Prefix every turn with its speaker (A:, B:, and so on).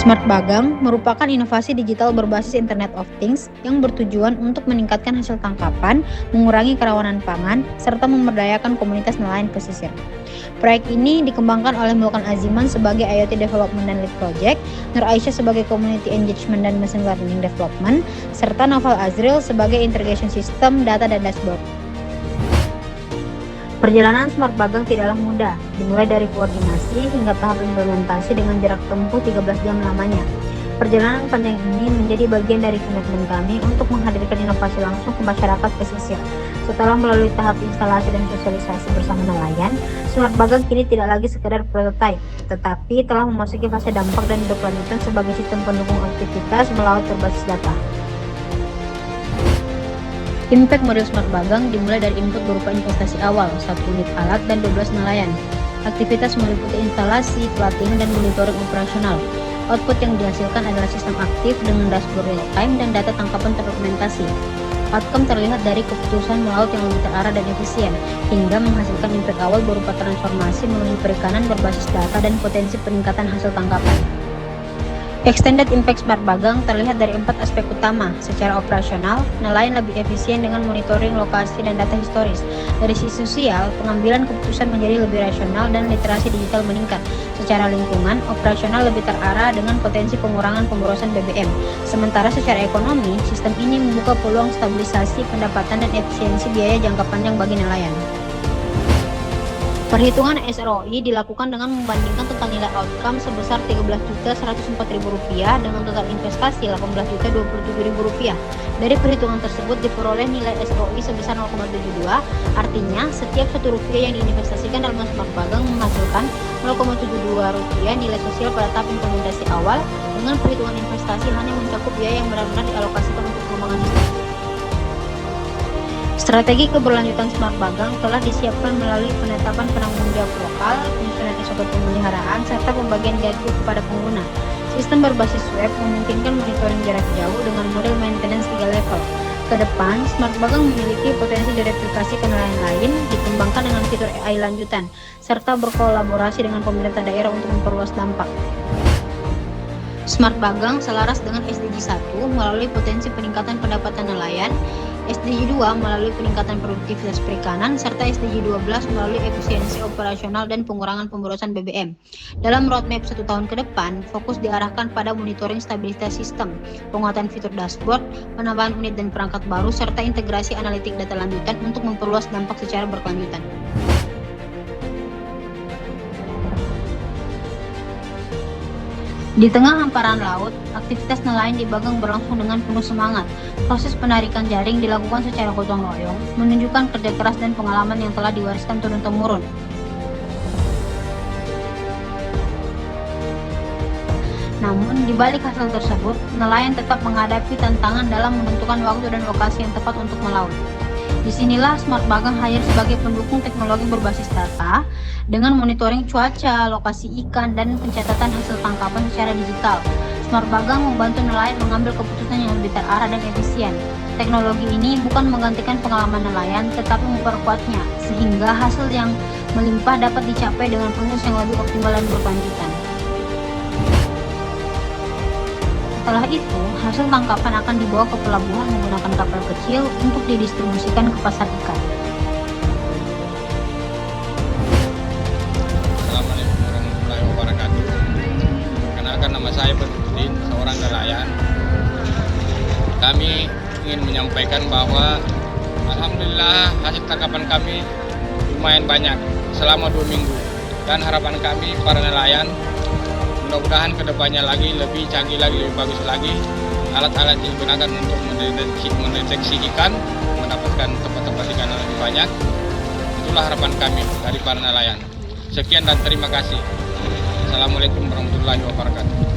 A: Smart Bagang merupakan inovasi digital berbasis Internet of Things yang bertujuan untuk meningkatkan hasil tangkapan, mengurangi kerawanan pangan, serta memberdayakan komunitas nelayan pesisir. Proyek ini dikembangkan oleh Mulkan Aziman sebagai IoT Development dan Lead Project, Nur Aisyah sebagai Community Engagement dan Machine Learning Development, serta Noval Azril sebagai Integration System, Data, dan Dashboard. Perjalanan Smart Bagang tidaklah mudah, dimulai dari koordinasi hingga tahap implementasi dengan jarak tempuh 13 jam lamanya. Perjalanan panjang ini menjadi bagian dari komitmen kami untuk menghadirkan inovasi langsung ke masyarakat pesisir. Setelah melalui tahap instalasi dan sosialisasi bersama nelayan, Smart Bagang kini tidak lagi sekedar prototipe, tetapi telah memasuki fase dampak dan berkelanjutan sebagai sistem pendukung aktivitas melaut berbasis data. Impact model Smart Bagang dimulai dari input berupa investasi awal, 1 unit alat dan 12 nelayan. Aktivitas meliputi instalasi, pelatihan, dan monitoring operasional. Output yang dihasilkan adalah sistem aktif dengan dashboard real time dan data tangkapan terdokumentasi. Outcome terlihat dari keputusan melaut yang lebih terarah dan efisien, hingga menghasilkan impact awal berupa transformasi menuju perikanan berbasis data dan potensi peningkatan hasil tangkapan. Extended Impact Smart Bagang terlihat dari 4 aspek utama. Secara operasional, nelayan lebih efisien dengan monitoring lokasi dan data historis. Dari sisi sosial, pengambilan keputusan menjadi lebih rasional dan literasi digital meningkat. Secara lingkungan, operasional lebih terarah dengan potensi pengurangan pemborosan BBM. Sementara secara ekonomi, sistem ini membuka peluang stabilisasi pendapatan dan efisiensi biaya jangka panjang bagi nelayan. Perhitungan SROI dilakukan dengan membandingkan total nilai outcome sebesar Rp13.104.000 dengan total investasi Rp18.027.000. Dari perhitungan tersebut diperoleh nilai SROI sebesar 0,72, artinya setiap Rp1 yang diinvestasikan dalam Smart Bagang menghasilkan Rp0,72 nilai sosial pada tahap implementasi awal, dengan perhitungan investasi hanya mencakup biaya yang benar-benar dialokasikan untuk pengembangan sistem. Strategi keberlanjutan Smart Bagang telah disiapkan melalui penetapan penanggung jawab lokal, penyusunan SOP pemeliharaan, serta pembagian gaji kepada pengguna. Sistem berbasis web memungkinkan monitoring jarak jauh dengan model maintenance 3 level. Ke depan, Smart Bagang memiliki potensi direplikasi ke nelayan lain, dikembangkan dengan fitur AI lanjutan, serta berkolaborasi dengan pemerintah daerah untuk memperluas dampak. Smart Bagang selaras dengan SDG 1 melalui potensi peningkatan pendapatan nelayan, SDG 2 melalui peningkatan produktivitas perikanan, serta SDG 12 melalui efisiensi operasional dan pengurangan pemborosan BBM. Dalam roadmap 1 tahun ke depan, fokus diarahkan pada monitoring stabilitas sistem, penguatan fitur dashboard, penambahan unit dan perangkat baru, serta integrasi analitik data lanjutan untuk memperluas dampak secara berkelanjutan. Di tengah hamparan laut, aktivitas nelayan di Bagang berlangsung dengan penuh semangat. Proses penarikan jaring dilakukan secara gotong royong, menunjukkan kerja keras dan pengalaman yang telah diwariskan turun-temurun. Namun, di balik hasil tersebut, nelayan tetap menghadapi tantangan dalam menentukan waktu dan lokasi yang tepat untuk melaut. Disinilah Smart Bagang hadir sebagai pendukung teknologi berbasis data dengan monitoring cuaca, lokasi ikan, dan pencatatan hasil tangkapan secara digital. Smart Bagang membantu nelayan mengambil keputusan yang lebih terarah dan efisien. Teknologi ini bukan menggantikan pengalaman nelayan, tetapi memperkuatnya, sehingga hasil yang melimpah dapat dicapai dengan proses yang lebih optimal dan berkelanjutan. Setelah itu, hasil tangkapan akan dibawa ke pelabuhan menggunakan kapal kecil untuk didistribusikan ke pasar ikan.
B: Assalamualaikum warahmatullahi wabarakatuh. Perkenalkan, nama saya Badrudin, seorang nelayan. Kami ingin menyampaikan bahwa alhamdulillah hasil tangkapan kami lumayan banyak selama 2 minggu. Dan harapan kami para nelayan, mudah-mudahan kedepannya lagi lebih canggih lagi, lebih bagus lagi alat-alat yang digunakan untuk mendeteksi ikan, mendapatkan tempat-tempat ikan yang lebih banyak. Itulah harapan kami dari para nelayan. Sekian dan terima kasih. Assalamualaikum warahmatullahi wabarakatuh.